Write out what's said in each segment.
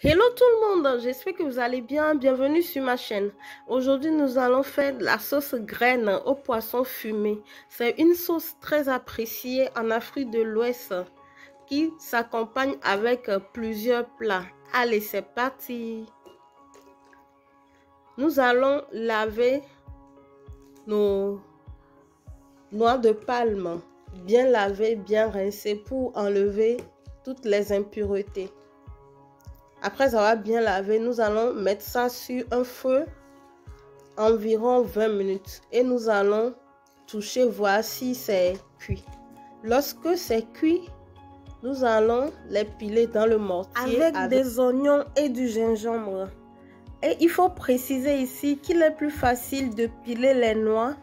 Hello tout le monde, j'espère que vous allez bien, bienvenue sur ma chaîne. Aujourd'hui nous allons faire de la sauce graine au poisson fumé. C'est une sauce très appréciée en Afrique de l'Ouest qui s'accompagne avec plusieurs plats. Allez, c'est parti. Nous allons laver nos noix de palme, bien lavées, bien rincées pour enlever toutes les impuretés. Après avoir bien lavé, nous allons mettre ça sur un feu environ 20 minutes et nous allons toucher, voir si c'est cuit. Lorsque c'est cuit, nous allons les piler dans le mortier avec des oignons et du gingembre. Et il faut préciser ici qu'il est plus facile de piler les noix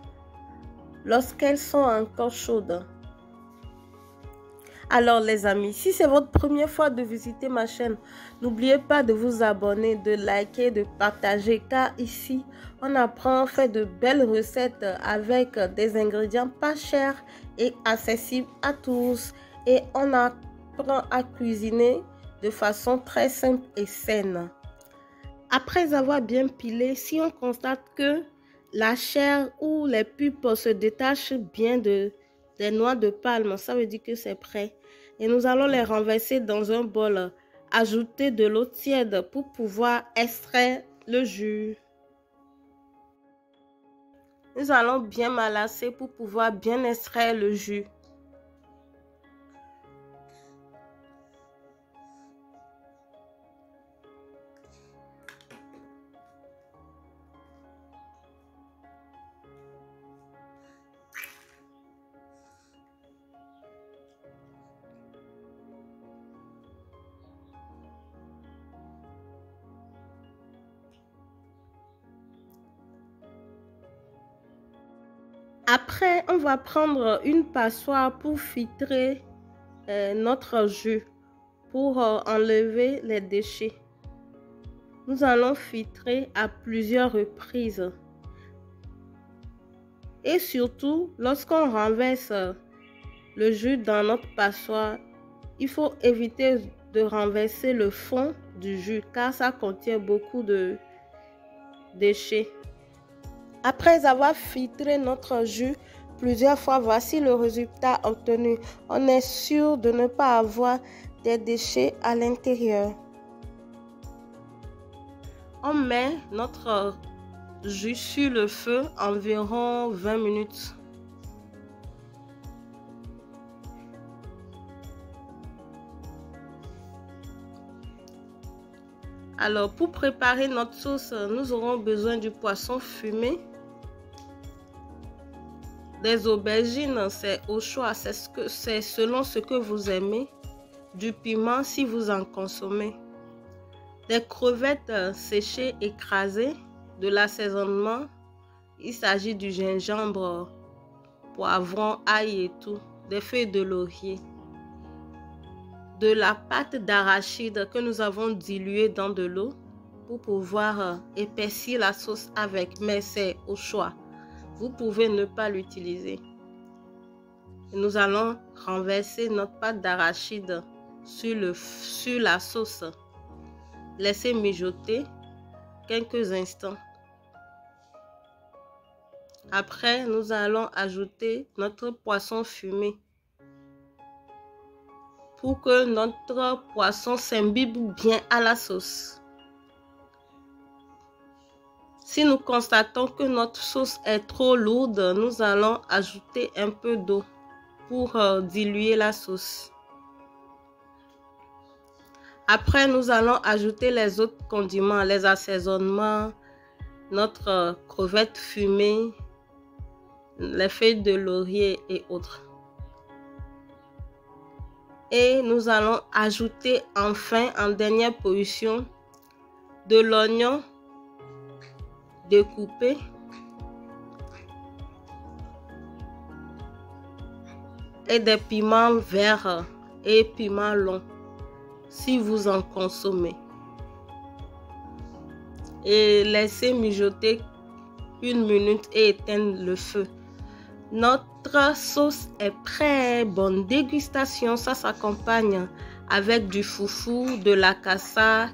lorsqu'elles sont encore chaudes. Alors les amis, si c'est votre première fois de visiter ma chaîne, n'oubliez pas de vous abonner, de liker, de partager, car ici, on apprend, on fait de belles recettes avec des ingrédients pas chers et accessibles à tous. Et on apprend à cuisiner de façon très simple et saine. Après avoir bien pilé, si on constate que la chair ou les pulpes se détachent bien des noix de palme, ça veut dire que c'est prêt. Et nous allons les renverser dans un bol. Ajouter de l'eau tiède pour pouvoir extraire le jus. Nous allons bien malasser pour pouvoir bien extraire le jus. Après, on va prendre une passoire pour filtrer notre jus, pour enlever les déchets. Nous allons filtrer à plusieurs reprises. Et surtout, lorsqu'on renverse le jus dans notre passoire, il faut éviter de renverser le fond du jus car ça contient beaucoup de déchets. Après avoir filtré notre jus plusieurs fois, voici le résultat obtenu. On est sûr de ne pas avoir des déchets à l'intérieur. On met notre jus sur le feu environ 20 minutes. Alors, pour préparer notre sauce, nous aurons besoin du poisson fumé, des aubergines, c'est au choix, c'est selon ce que vous aimez, du piment si vous en consommez, des crevettes séchées écrasées, de l'assaisonnement, il s'agit du gingembre, poivron, ail et tout, des feuilles de laurier, de la pâte d'arachide que nous avons diluée dans de l'eau pour pouvoir épaissir la sauce avec, mais c'est au choix. Vous pouvez ne pas l'utiliser. Nous allons renverser notre pâte d'arachide sur la sauce. Laissez mijoter quelques instants. Après, nous allons ajouter notre poisson fumé pour que notre poisson s'imbibe bien à la sauce. Si nous constatons que notre sauce est trop lourde, nous allons ajouter un peu d'eau pour diluer la sauce. Après, nous allons ajouter les autres condiments, les assaisonnements, notre crevette fumée, les feuilles de laurier et autres. Et nous allons ajouter enfin, en dernière position, de l'oignon découpé et des piments verts et piments longs si vous en consommez. Et laissez mijoter 1 minute et éteindre le feu. Notre sauce est prête. Bonne dégustation. Ça s'accompagne avec du foufou, de la cassa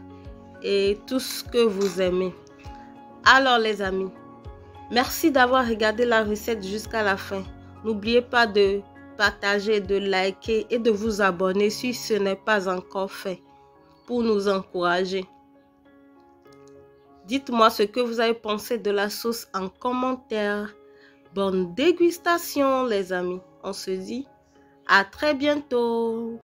et tout ce que vous aimez. Alors les amis, merci d'avoir regardé la recette jusqu'à la fin. N'oubliez pas de partager, de liker et de vous abonner si ce n'est pas encore fait pour nous encourager. Dites-moi ce que vous avez pensé de la sauce en commentaire. Bonne dégustation les amis. On se dit à très bientôt.